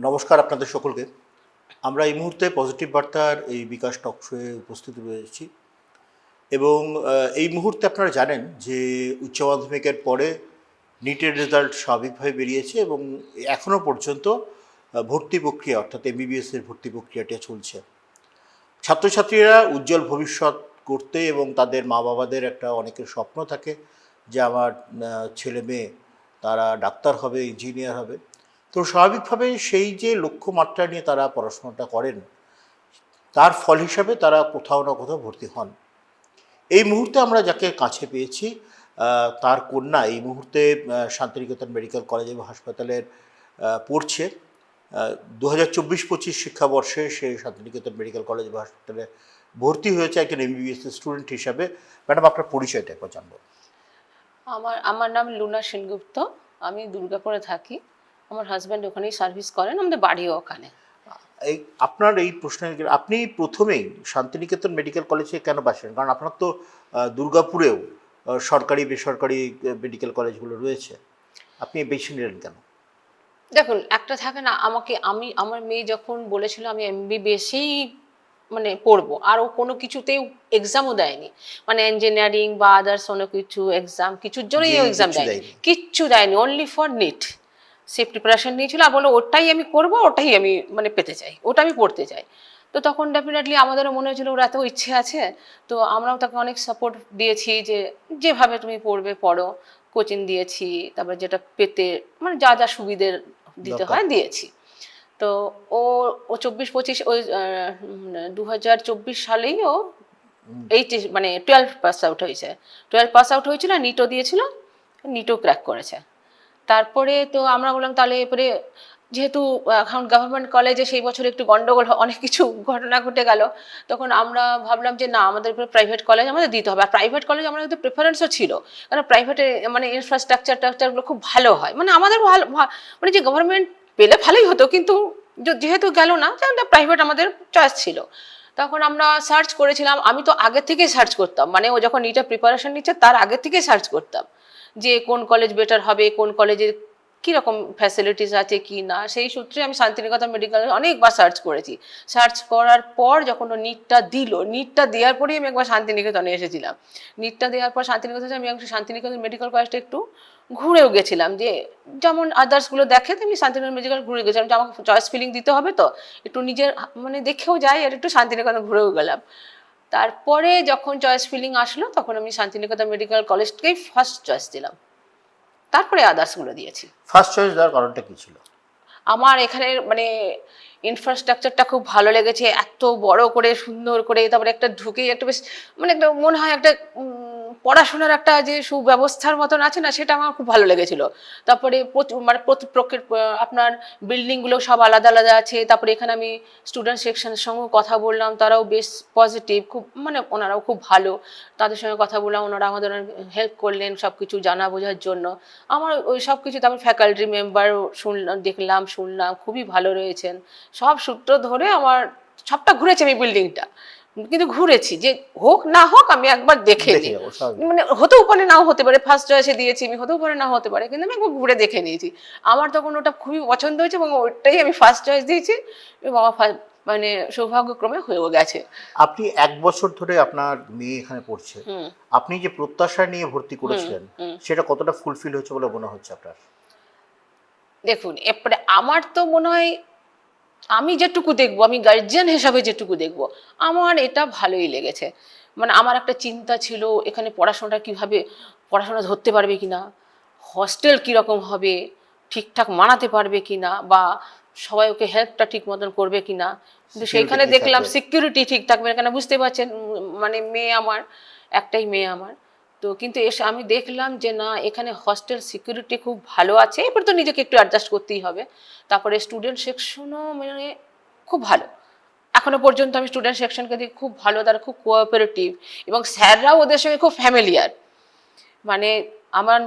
নমস্কার আপনাদের সকলকে। আমরা এই মুহূর্তে পজিটিভ বার্তার এই বিকাশ টক শোয়ে উপস্থিত রয়েছি এবং এই মুহূর্তে আপনারা জানেন যে উচ্চ মাধ্যমিকের পরে নিটের রেজাল্ট স্বাভাবিকভাবে বেরিয়েছে এবং এখনও পর্যন্ত ভর্তি প্রক্রিয়া অর্থাৎ এমবিবিএসের ভর্তি প্রক্রিয়াটা চলছে। ছাত্রছাত্রীরা উজ্জ্বল ভবিষ্যৎ করতে এবং তাদের মা বাবাদের একটা অনেকের স্বপ্ন থাকে যে আমার ছেলে মেয়ে তারা ডাক্তার হবে, ইঞ্জিনিয়ার হবে। তো স্বাভাবিকভাবে সেই যে লক্ষ্যমাত্রা নিয়ে তারা পড়াশোনাটা করেন তার ফল হিসাবে তারা কোথাও না কোথাও ভর্তি হন। এই মুহূর্তে আমরা যাকে কাছে পেয়েছি তার কন্যা এই মুহূর্তে শান্তিনিকেতন মেডিকেল কলেজ এবং হাসপাতালের পড়ছে। 2024-25 শিক্ষাবর্ষে সে শান্তিনিকেতন মেডিকেল কলেজ এবং হাসপাতালে ভর্তি হয়েছে একজন এমবিবিএস স্টুডেন্ট হিসাবে। ম্যাডাম, আপনার পরিচয়টা একবার জানবো। আমার নাম লুনা সেনগুপ্ত। আমি দুর্গাপুরে থাকি। আমার হাজব্যান্ড ওখানেই সার্ভিস করেন, আমাদের বাড়িও ওখানে। আপনার এই প্রশ্নের আপনি প্রথমেই শান্তিনিকেতন মেডিকেল কলেজে কেন বাসেন? কারণ আপনার তো দুর্গাপুরেও সরকারি বেসরকারি মেডিকেল কলেজগুলো রয়েছে, আপনি বেছে নিলেন কেন? দেখুন, একটা থাকে না, আমার মেয়ে যখন বলেছিল আমি এমবিবিএসেই মানে পড়বো, আর ও কোনো কিছুতেই এক্সামও দেয়নি, মানে ইঞ্জিনিয়ারিং বা আদার্স কোনো কিছু এক্সাম কিছুর জন্যই এক্সাম দেয়নি, কিচ্ছু দেয়নি, অনলি ফর নিট সে প্রিপারেশন নিয়েছিল আর বলো ওটাই আমি করবো, ওটাই আমি মানে পেতে চাই, ওটা আমি পড়তে চাই। তো তখন ডেফিনেটলি আমাদেরও মনে হয়েছিল ওর এত ইচ্ছে আছে, তো আমরাও তাকে অনেক সাপোর্ট দিয়েছি যে যেভাবে তুমি পড়বে পড়ো, কোচিং দিয়েছি, তারপরে যেটা পেতে মানে যা যা সুবিধে দিতে হয় দিয়েছি। তো ও 24-25 ওই 2024 সালেই ও মানে 12 পাস আউট হয়েছে। 12 পাস আউট হয়েছিল, নিটও দিয়েছিল, নিটও ক্র্যাক করেছে। তারপরে তো আমরা বললাম তাহলে এরপরে যেহেতু এখন গভর্নমেন্ট কলেজে সেই বছর একটু গন্ডগোল, অনেক কিছু ঘটনা ঘটে গেল, তখন আমরা ভাবলাম যে না, আমাদের প্রাইভেট কলেজ আমাদের দিতে হবে। আর প্রাইভেট কলেজ আমাদের কিন্তু প্রেফারেন্সও ছিল, কারণ প্রাইভেটে মানে ইনফ্রাস্ট্রাকচারগুলো খুব ভালো হয়, মানে আমাদের ভালো, মানে যে গভর্নমেন্ট পেলে ভালোই হতো, কিন্তু যেহেতু গেল না, প্রাইভেট আমাদের চয়েস ছিল। তখন আমরা সার্চ করেছিলাম, আমি তো আগে থেকেই সার্চ করতাম, মানে ও যখন নিটা প্রিপারেশন নিচ্ছে তার আগে থেকেই সার্চ করতাম যে কোন কলেজ বেটার হবে, কোন কলেজের কীরকম ফ্যাসিলিটিস আছে কি না। সেই সূত্রে আমি শান্তিনিকেতন মেডিকেল অনেকবার সার্চ করেছি। সার্চ করার পর যখন ও নিটটা দিল, নিটটা দেওয়ার পরেই আমি একবার শান্তিনিকেতনে এসেছিলাম। নিটটা দেওয়ার পর শান্তিনিকেতনে আমি শান্তিনিকেতন মেডিকেল কলেজটা একটু ঘুরেও গেছিলাম, যে যেমন আদার্সগুলো দেখে তেমনি শান্তিনিকেতন মেডিকেল ঘুরে গেছিলাম, যে আমাকে চয়েস ফিলিং দিতে হবে, তো একটু নিজের মানে দেখেও যাই আর একটু শান্তিনিকেতন ঘুরেও গেলাম। তারপরে যখন চয়েস ফিলিং আসলো তখন আমি শান্তিনিকেতন মেডিকেল কলেজকেই ফার্স্ট চয়েস দিলাম, তারপরে আদার্সগুলো দিয়েছি। ফার্স্ট চয়েস দেওয়ার কারণটা কি ছিল? আমার এখানে মানে ইনফ্রাস্ট্রাকচারটা খুব ভালো লেগেছে, এত বড় করে সুন্দর করে, তারপরে একটা ঢুকেই একটা বেশ মানে একটা মনে হয় একটা পড়াশোনার একটা যে সুব্যবস্থার মতন আছে না, সেটা আমার খুব ভালো লেগেছিল। তারপরে মানে আপনার বিল্ডিংগুলো সব আলাদা আলাদা আছে। তারপরে এখানে আমি স্টুডেন্ট সেকশনের সঙ্গেও কথা বললাম, তারাও বেশ পজিটিভ, খুব মানে ওনারাও খুব ভালো, তাদের সঙ্গে কথা বললাম, ওনারা আমাদের হেল্প করলেন সব কিছু জানা বোঝার জন্য। আমার ওই সব কিছু, তারপর ফ্যাকাল্টি মেম্বারও শুনলাম খুবই ভালো রয়েছেন। সব সূত্র ধরে আমার সবটা ঘুরেছি আমি বিল্ডিংটা, কিন্তু ঘুরেছি, যে হোক না হোক আমি একবার দেখে নিই, মানে হতেও পারে নাও হতে পারে, ফার্স্ট চয়েসে দিয়েছি আমি, হতেও পারে না হতে পারে, কিন্তু আমি একবার ঘুরে দেখে নিয়েছি। আমার তখন ওটা খুবই পছন্দ হয়েছে এবং ওটাই আমি ফার্স্ট চয়েস দিয়েছি এবং আমার মানে সৌভাগ্যক্রমে হয়েও গেছে। আপনি 1 বছর ধরে আপনার মেয়ে এখানে পড়ছে, আপনি যে প্রত্যাশা নিয়ে ভর্তি করেছিলেন সেটা কতটা ফুলফিল হয়েছে বলে মনে হচ্ছে আপনার? দেখুন, এরপরে আমার তো মনে হয় আমি যেটুকু দেখবো, আমি গার্জিয়ান হিসাবে যেটুকু দেখবো, আমার এটা ভালোই লেগেছে। মানে আমার একটা চিন্তা ছিল এখানে পড়াশোনা ধরতে পারবে কিনা, হস্টেল কীরকম হবে, ঠিকঠাক মানাতে পারবে কিনা, বা সবাই ওকে হেল্পটা ঠিক মতন করবে কিনা। কিন্তু সেইখানে দেখলাম সিকিউরিটি ঠিক থাকবে, কেন বুঝতে পারছেন, মানে মেয়ে আমার একটাই মেয়ে আমার। তো কিন্তু এসে আমি দেখলাম যে না, এখানে হস্টেল সিকিউরিটি খুব ভালো আছে, এরপর তো নিজেকে একটু অ্যাডজাস্ট করতেই হবে। তারপরে স্টুডেন্ট সেকশনও মানে খুব ভালো, এখনো পর্যন্ত আমি স্টুডেন্ট সেকশনকে দেখি খুব ভালো, তারা খুব কোঅপারেটিভ এবং স্যাররাও ওদের সঙ্গে খুব ফ্যামিলিয়ার। মানে আমার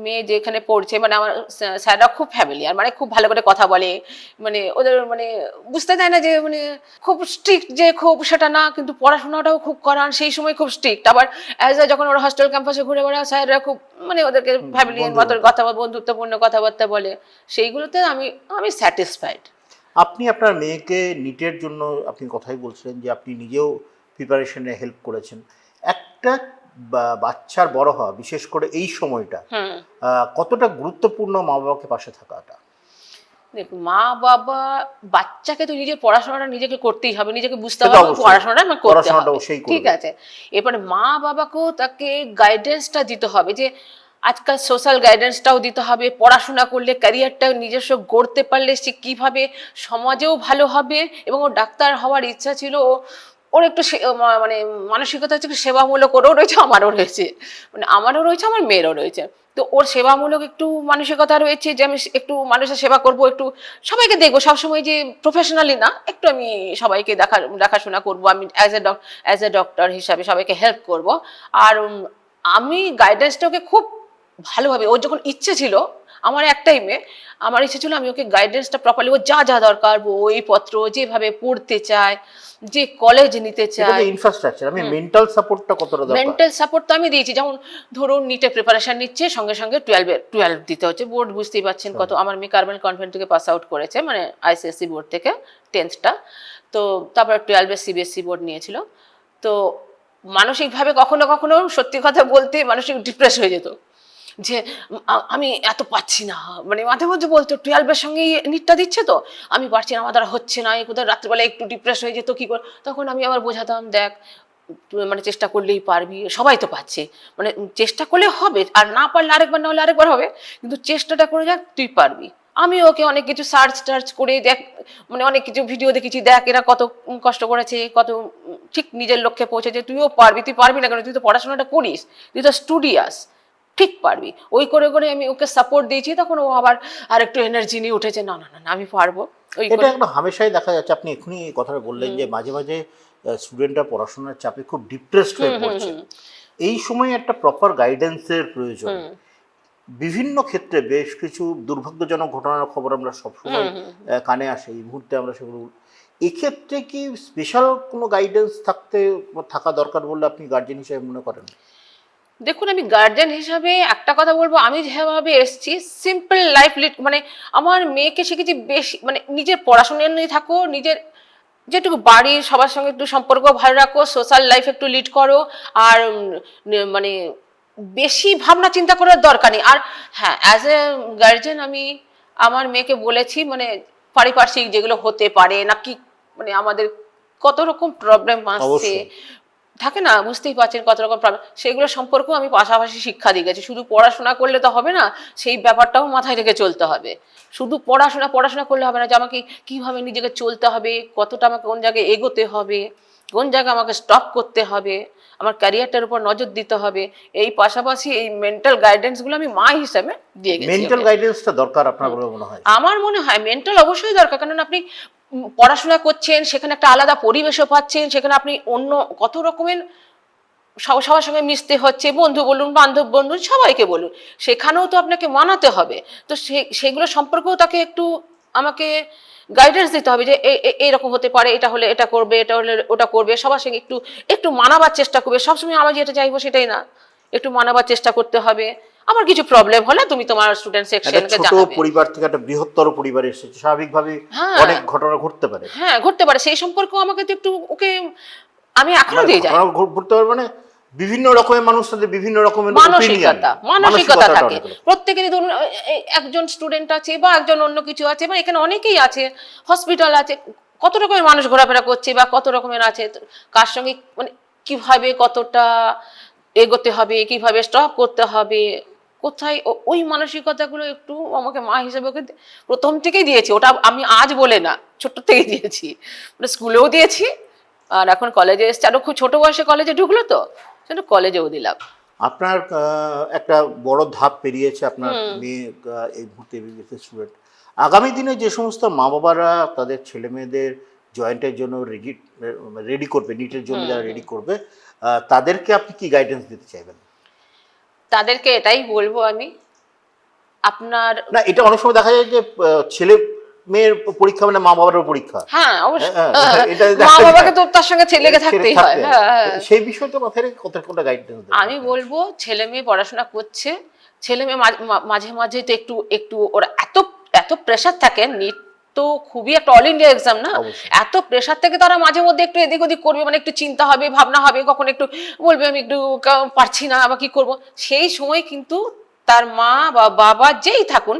মেয়ে যেখানে পড়ছে, মানে আমার স্যাররা খুব ফ্যামিলিয়ার, মানে খুব ভালো করে কথা বলে, মানে ওদের মানে বুঝতে দেয় না যে মানে খুব স্ট্রিক্ট, যে খুব সেটা না, কিন্তু পড়াশোনাটাও খুব করান, সেই সময় খুব স্ট্রিক্ট। আবার যখন ওরা হস্টেল ক্যাম্পাসে ঘুরে বেড়ায়, স্যাররা খুব মানে ওদেরকে ফ্যামিলির মতো বন্ধুত্বপূর্ণ কথাবার্তা বলে, সেইগুলোতে আমি স্যাটিসফাইড। আপনি আপনার মেয়েকে নিটের জন্য আপনি কথাই বলছিলেন যে আপনি নিজেও প্রিপারেশনে হেল্প করেছেন। একটা বাচ্চার বড় হওয়া, বিশেষ করে এই সময়টা, হুম। কতটা গুরুত্বপূর্ণ মা বাবাকে পাশে থাকাটা? দেখুন, মা বাবা, বাচ্চাকে তো নিজের পড়াশোনাটা নিজেকে করতেই হবে, নিজেকে বুঝতে সে তো হবে, অবশ্যই, পড়াশোনাটা আমার করতে পড়াশোনাটাও হবে। সেই ঠিক করবে। আছে, এবারে মা বাবাকেও তাকে গাইডেন্সটা দিতে হবে, যে আজকাল সোশ্যাল গাইডেন্সটাও দিতে হবে। পড়াশোনা করলে ক্যারিয়ারটা নিজস্ব গড়তে পারলে সে কিভাবে সমাজেও ভালো হবে, এবং ও ডাক্তার হওয়ার ইচ্ছা ছিল, ওর একটু মানে মানসিকতা হচ্ছে একটু সেবামূলক, ওরও রয়েছে, আমারও রয়েছে, মানে আমারও রয়েছে, আমার মেয়েরও রয়েছে। তো ওর সেবামূলক একটু মানসিকতা রয়েছে, যে আমি একটু মানুষের সেবা করব, একটু সবাইকে দেখবো, সবসময় যে প্রফেশনালি না, একটু আমি সবাইকে দেখাশোনা করব, আমি অ্যাজ এ ডক্টর হিসাবে সবাইকে হেল্প করব। আর আমি গাইডেন্সটা ওকে খুব ভালোভাবে, ওর যখন ইচ্ছে ছিল, আমার একটাই মেয়ে, আমার ইচ্ছে ছিল আমি ওকে গাইডেন্সটা প্রপারলি, ও যা যা দরকার বইপত্র যেভাবে পড়তে চায়, যে কলেজ নিতে এটা তো চায়। ইনফ্রাস্ট্রাকচার, আমি মেন্টাল সাপোর্টটা কতটা দরকার? মেন্টাল সাপোর্ট তো আমি দিয়েছি, যেমন ধরুন নিটের প্রিপারেশন নিচ্ছে, সঙ্গে সঙ্গে টুয়েলভ দিতে হচ্ছে, বোর্ড বুঝতেই পাচ্ছেন কত। আমার মেয়ে কার্মেল কনভেন্ট থেকে পাস আউট করেছে, মানে আইসিএসসি বোর্ড থেকে 10টা। তো তারপর 12-এ সিবিএসসি বোর্ড নিয়েছিল। তো মানসিকভাবে কখনো কখনো, সত্যি কথা বলতে, মানসিক ডিপ্রেস হয়ে যেত, যে আমি এত পাচ্ছি না, মানে মাঝে মধ্যে বলতো 12-এর সঙ্গে নিটটা দিচ্ছে, তো আমি পারছি না, আমার দ্বারা হচ্ছে না, এই কোথাও রাত্রিবেলা একটু ডিপ্রেস হয়ে যেত, কি করে, তখন আমি আবার বোঝাতাম, দেখ তুই মানে চেষ্টা করলেই পারবি, সবাই তো পাচ্ছে, মানে চেষ্টা করলে হবে, আর না পারলে আরেকবার, না হলে আরেকবার হবে, কিন্তু চেষ্টাটা করে যাক, তুই পারবি। আমি ওকে অনেক কিছু সার্চ করে দেখ, মানে অনেক কিছু ভিডিও দেখেছি, দেখ এরা কত কষ্ট করেছে, কত ঠিক নিজের লক্ষ্যে পৌঁছেছে, তুইও পারবি, তুই পারবি না কেন, তুই তো পড়াশোনাটা করিস, তুই তো স্টুডিয়াস, ঠিক পারবি। ওই করে করে আমি ওকে সাপোর্ট দিয়েছি, তখন ও আবার আর একটু এনার্জি নিয়ে উঠেছে, না না না না, আমি পারবো। ওই এটা করে। একটা হামেশাই দেখা যাচ্ছে, আপনি এখনই এই কথাটা বললেন যে মাঝে মাঝে স্টুডেন্টরা পড়াশোনার চাপে খুব ডিপ্রেসড হয়ে পড়ছে। এই সময় একটা প্রপার গাইডেন্সের প্রয়োজন। বিভিন্ন ক্ষেত্রে বেশ কিছু দুর্ভাগ্যজনক ঘটনার খবর আমরা সবসময় কানে আসে, এই মুহূর্তে আমরা সেগুলো, এক্ষেত্রে কি স্পেশাল কোনো গাইডেন্স থাকা দরকার বলে আপনি গার্জেন হিসেবে মনে করেন? দেখুন, আমি গার্জেন হিসাবে একটা কথা বলবো, আমি যেভাবে এসেছি সিম্পল লাইফ লিড, মানে আমার মেয়েকে শিখেছি বেশি, মানে নিজের পড়াশোনা নিয়ে থাকো, নিজের যেটুকু বাড়ির সবার সঙ্গে একটু সম্পর্ক ভালো রাখো, সোশ্যাল লাইফ একটু লিড করো, আর মানে বেশি ভাবনা চিন্তা করার দরকার নেই। আর হ্যাঁ, অ্যাজ এ গার্জেন আমি আমার মেয়েকে বলেছি, মানে পারিপার্শ্বিক যেগুলো হতে পারে নাকি, মানে আমাদের কত রকম প্রবলেম আসছে, অবশ্যই। থাকে না, বুঝতেই পারছেন কত রকম প্রবলেম, সেগুলো সম্পর্কেও আমি পাশাপাশি শিক্ষা দিয়ে গেছি। শুধু পড়াশোনা করলে তো হবে না, সেই ব্যাপারটাও মাথায় রেখে চলতে হবে। শুধু পড়াশোনা করলে হবে না, যে আমাকে কিভাবে নিজেকে চলতে হবে, কতটা আমাকে কোন জায়গায় এগোতে হবে, কোন জায়গায় আমাকে স্টপ করতে হবে, আমার ক্যারিয়ারটার উপর নজর দিতে হবে। এই পাশাপাশি এই মেন্টাল গাইডেন্সগুলো আমি মা হিসাবে দিয়ে গেছি মেন্টাল ওকে। গাইডেন্সটা দরকার আপনার বলে মনে হয়? আমার মনে হয় মেন্টাল অবশ্যই দরকার, কারণ আপনি পড়াশোনা করছেন, সেখানে একটা আলাদা পরিবেশও পাচ্ছেন, সেখানে আপনি অন্য কত রকমের সবার সঙ্গে মিশতে হচ্ছে, বন্ধু বলুন, বান্ধব বলুন, সবাইকে বলুন, সেখানেও তো আপনাকে মানাতে হবে। তো সেগুলো সম্পর্কেও তাকে একটু আমাকে গাইডেন্স দিতে হবে, যে এইরকম হতে পারে, এটা হলে এটা করবে, এটা হলে ওটা করবে, সবার সঙ্গে একটু একটু মানাবার চেষ্টা করবে। সবসময় আমি যেটা চাইবো সেটাই না, একটু মানাবার চেষ্টা করতে হবে। আমার কিছু প্রবলেম হলে তুমি তোমার স্টুডেন্ট একটা সেকশনকে ছোট জানাবে। পরিবার থেকে একটা বৃহত্তর পরিবারে এসেছে, স্বাভাবিকভাবে হ্যাঁ, অনেক ঘটনা ঘটতে পারে। হ্যাঁ ঘটতে পারে, সেই সম্পর্কেও আমাকে তো একটু ওকে আমি এখনো আমার দিয়ে যাই। ঘটনা ঘটতে পারে মানে বিভিন্ন রকমের মানুষ, তাদের বিভিন্ন রকমের মানসিকতা থাকে প্রত্যেকেরই। ধরুন একজন স্টুডেন্ট আছে, বা একজন অন্য কিছু আছে, বা এখানে অনেকেই আছে, হসপিটাল আছে, কত রকমের মানুষ ঘোরাফেরা করছে, বা কত রকমের আছে, কার সঙ্গে মানে কিভাবে কতটা এগোতে হবে, কিভাবে স্টপ করতে হবে, কোথায়, ওই মানসিকতাগুলো একটু আমাকে মা হিসেবে ওকে প্রথম থেকেই দিয়েছি। ওটা আমি আজ বলে না, ছোট্ট থেকেই দিয়েছি, মানে স্কুলেও দিয়েছি, আর এখন কলেজে এসছে, আরো খুব ছোট বয়সে কলেজে ঢুকলো, তো সেটা কলেজেও দিলাম। আপনার একটা বড় ধাপ পেরিয়েছে আপনার মেয়ে, এই মুহূর্তে এমবিবিএস স্টুডেন্ট। আগামী দিনে যে সমস্ত মা বাবারা তাদের ছেলে মেয়েদের জয়েন্টের জন্য রেডি করবে, নিটের জন্য যারা রেডি করবে, তাদেরকে আপনি কি গাইডেন্স দিতে চাইবেন? তাদেরকে এটাই বলবো আমি, আপনার না, এটা অনেক সময় দেখা যায় যে ছেলে মেয়ের পরীক্ষা মানে মা বাবারও পরীক্ষা। হ্যাঁ অবশ্যই, এটা মা বাবাকে তো তার সঙ্গে ছেলেকে থাকতেই হয়। সেই বিষয়টা মাথায় রেখে কোনটা গাইডেন্স দেবেন? আমি বলবো ছেলে মেয়ে পড়াশোনা করছে, ছেলে মেয়ে মাঝে মাঝে তো একটু একটু ওরা এত এত প্রেশার থাকে, নিট তো তো খুবই একটা অল ইন্ডিয়া এক্সাম না, অবশ্যই। এত প্রেশার থেকে তারা মাঝে মধ্যে একটু এদিক ওদিক করবে, মানে একটু চিন্তা হবে, ভাবনা হবে, কখন একটু বলবে আমি একটু পারছি না বা কি করব, সেই সময় কিন্তু তার মা বা বাবা যেই থাকুন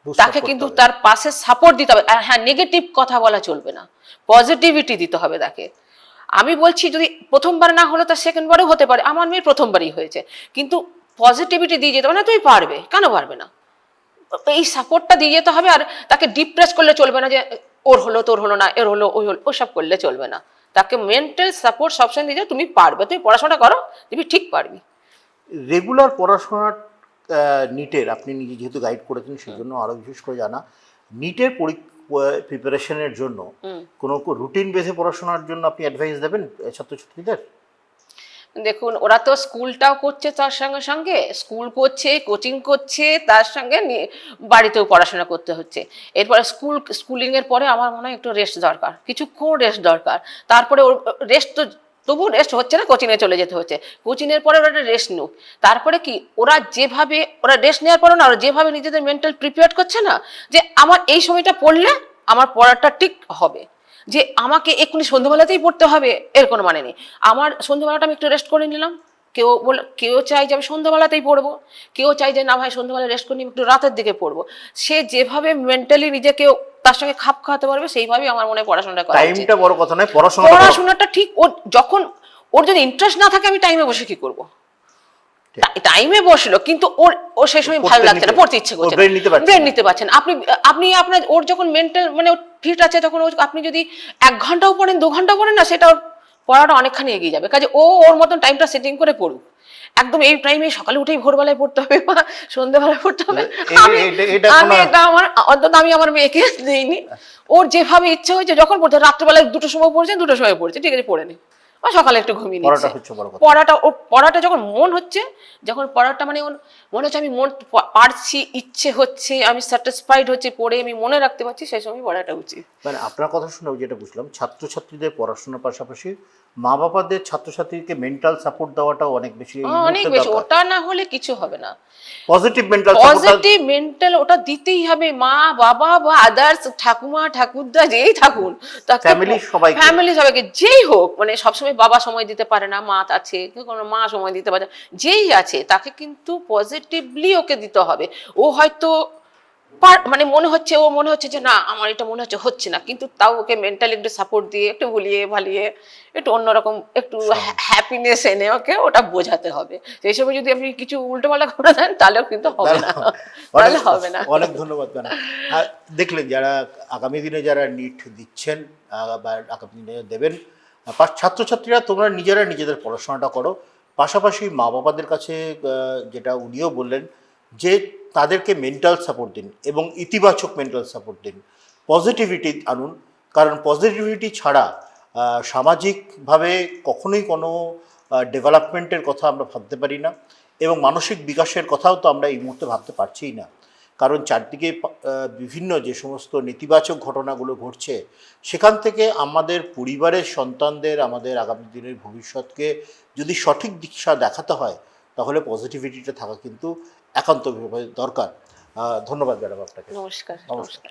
বুঝতে তাকে করতে কিন্তু হবে। তার পাশে সাপোর্ট দিতে হবে। আর হ্যাঁ, নেগেটিভ কথা বলা চলবে না, পজিটিভিটি দিতে হবে তাকে। আমি বলছি যদি প্রথমবার না হলো তার সেকেন্ড বারেও হতে পারে, আমার মেয়ের প্রথমবারই হয়েছে, কিন্তু পজিটিভিটি দিয়ে যেতে হবে না, তুমি পারবে, কেন পারবে না, এই সাপোর্টটা দিয়ে যেতে হবে। আর তাকে ডিপ্রেস করলে চলবে না যে ওর হলো তোর হলো না, এর হলো ওই হলো, ওসব করলে চলবে না। তাকে মেন্টাল সাপোর্ট সবসময় দিয়ে তুমি পারবে, তুমি পড়াশোনা করো, তুমি ঠিক পারবি। রেগুলার পড়াশোনার নিটের আপনি নিজে যেহেতু গাইড করেছেন সেই জন্য আরও বিশেষ করে জানা, নিটের প্রিপারেশনের জন্য কোনো রুটিন বেঁধে পড়াশোনার জন্য আপনি অ্যাডভাইস দেবেন ছাত্রছাত্রীদের? দেখুন, ওরা তো স্কুলটাও করছে, তার সঙ্গে সঙ্গে স্কুল করছে, কোচিং করছে, তার সঙ্গে বাড়িতেও পড়াশোনা করতে হচ্ছে। এরপরে স্কুলিং এর পরে আমার মনে হয় একটু রেস্ট দরকার, কিছুক্ষণ রেস্ট দরকার। তারপরে ওর রেস্ট তো তবু রেস্ট হচ্ছে না, কোচিংয়ে চলে যেতে হচ্ছে, কোচিং এর পরে ওরা একটা রেস্ট নিক। তারপরে কি ওরা যেভাবে ওরা রেস্ট নেওয়ার পরে না, ওরা যেভাবে নিজেদের মেন্টাল প্রিপেয়ার করছে না, যে আমার এই সময়টা পড়লে আমার পড়াটা ঠিক হবে, যে আমাকে এক্ষুনি সন্ধ্যাবেলাতেই পড়তে হবে এর কোনো মানে নেই। আমার সন্ধ্যাবেলাটা আমি একটু রেস্ট করে নিলাম, কেউ চাই যে আমি সন্ধ্যাবেলাতেই পড়বো, কেউ চাই যে না ভাই সন্ধ্যাবেলা রেস্ট করে নিয়ে একটু রাতের দিকে পড়বো। সে যেভাবে মেন্টালি নিজেকে তার সঙ্গে খাপ খাওয়াতে পারবে সেইভাবেই আমার মনে হয় পড়াশোনাটা করা উচিত। টাইমটা বড় কথা নয়, পড়াশোনাটা ঠিক ওর যখন, ওর যদি ইন্টারেস্ট না থাকে আমি টাইমে বসে কি করবো, টাইমে বসলো কিন্তু ওর সেই সময় ভালো লাগছে না, পড়তে ইচ্ছে করছে, ব্রেন নিতে পারছেন। আপনি আপনার ওর যখন মেন্টাল মানে ফিট আছে, তখন আপনি যদি 1 ঘন্টাও পড়েন 2 ঘন্টাও পড়েন না, সেটা ওর পড়াটা অনেকখানি এগিয়ে যাবে। কাজে ওর মতন টাইমটা সেটিং করে পড়ুক, একদম এই টাইমে সকালে উঠেই ভোরবেলায় পড়তে হবে বা সন্ধ্যেবেলায় পড়তে হবে। আমি এটা অন্তত আমি আমার মেয়েকে দিইনি, ওর যেভাবে ইচ্ছে হয়েছে যখন পড়তে, রাত্রেবেলায় 2টোর সময় পড়ছে, 2টোর সময় পড়ছে, ঠিক আছে পড়ে নি, বা সকালে একটু ঘুমিয়ে নিচ্ছে। পড়াটা যখন মন হচ্ছে, যখন পড়াটা মানে মনে হচ্ছে আমি পারছি, ইচ্ছে হচ্ছে, আমি স্যাটিসফাইড হচ্ছে পড়ে, আমি মনে রাখতে পারছি, সেই সময় পড়াটা উচিত। মানে আপনার কথা শুনে যেটা বুঝলাম, ছাত্রছাত্রীদের পড়াশোনার পাশাপাশি মা বাবাদের ছাত্রছাত্রীকে মেন্টাল সাপোর্ট দেওয়াটাও অনেক বেশি অনেক বেশি, ওটা না হলে কিছু হবে না। পজিটিভ মেন্টাল ওটা দিতেই হবে, মা বাবা বা আদার্স ঠাকুমা ঠাকুরদা যেই থাকুন, ফ্যামিলি সবাইকে, যেই হোক, মানে সবসময় বাবা সময় দিতে পারে না, মা আছে, কোনো মা সময় দিতে পারে, যেই আছে তাকে কিন্তু পজিটিভলি ওকে দিতে হবে। ও হয়তো মানে মনে হচ্ছে যে না আমার এটা মনে হচ্ছে না, কিন্তু তাও ওকে মেন্টালি একটু সাপোর্ট দিয়ে, একটু ভুলিয়ে ভালিয়ে, একটু অন্যরকম একটু হ্যাপিনেস এনে ওকে ওটা বোঝাতে হবে। সেই সময় যদি আপনি কিছু উল্টোপাল্টা করে দেন তাহলেও কিন্তু হবে না, তাহলে হবে না। অনেক ধন্যবাদ ম্যাডাম। দেখলেন যারা আগামী দিনে যারা নিট দিচ্ছেন বা আগামী দিনে দেবেন, ছাত্রছাত্রীরা তোমরা নিজেরা নিজেদের পড়াশোনাটা করো, পাশাপাশি মা বাবাদের কাছে যেটা উনিও বললেন যে তাদেরকে মেন্টাল সাপোর্ট দিন এবং ইতিবাচক মেন্টাল সাপোর্ট দিন, পজিটিভিটি আনুন, কারণ পজিটিভিটি ছাড়া সামাজিকভাবে কখনোই কোনো ডেভেলপমেন্টের কথা আমরা ভাবতে পারি না এবং মানসিক বিকাশের কথাও তো আমরা এই মুহূর্তে ভাবতে পারছিই না। কারণ চারদিকে বিভিন্ন যে সমস্ত নেতিবাচক ঘটনাগুলো ঘটছে, সেখান থেকে আমাদের পরিবারের সন্তানদের, আমাদের আগামী দিনের ভবিষ্যৎকে যদি সঠিক দিশা দেখাতে হয়, তাহলে পজিটিভিটিটা থাকা কিন্তু একান্তভাবে দরকার। ধন্যবাদ ম্যাডাম আপনাকে। নমস্কার। নমস্কার।